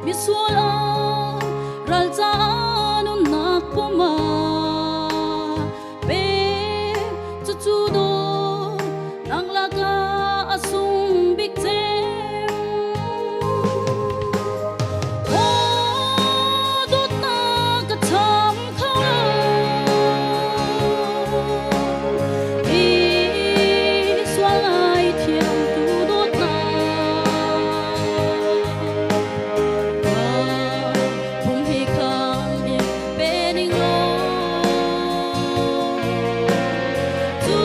mi suala ralza nun nakpuma pe chuchudo nang laga asung bigtem dot na katam khao i swalai thiam tu dot na phum hi kham bi pe ning lo tu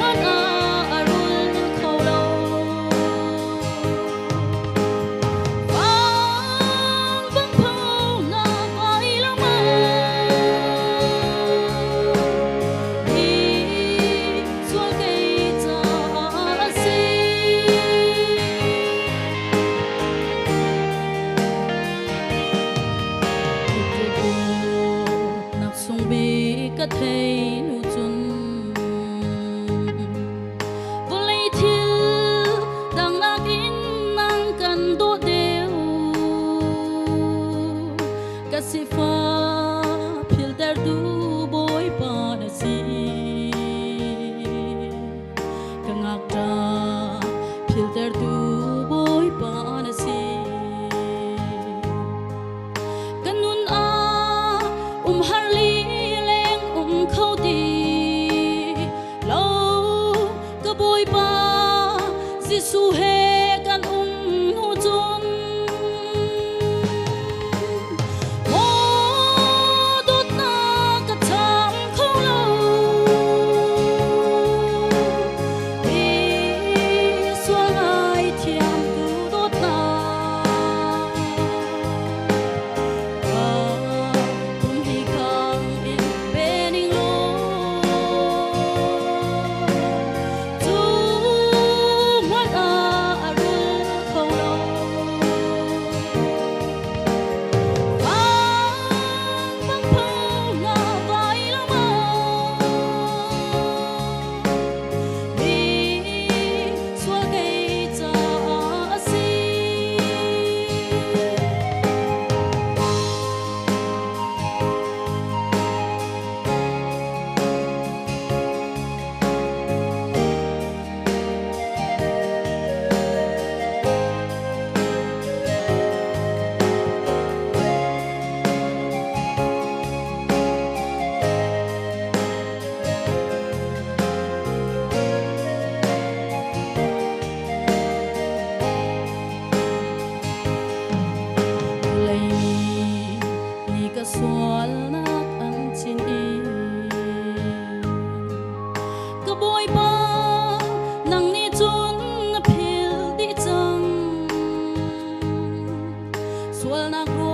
man a arul khao lo vang vang phau na vai lo ma hi swal ke cha si nak sung bi ka thei nu chun volei thil dang nak in nang kan do deu ka si fa phil ter du boy pa na si ka ngak ta phil ter du boy pa na si kanun a har li leng khâu ti lo ka boy pa jisu he kan hu chun mo dot na ka tham khâu lo e swal ai thiam tu dot na phum hi kham in pe ning lo tu man a arul khao lo vang phau na vai lo ma hi swal ke cha si lei ni ka swal nak an chin i ka boy pa nang ni chun na phil di chang swal nak ro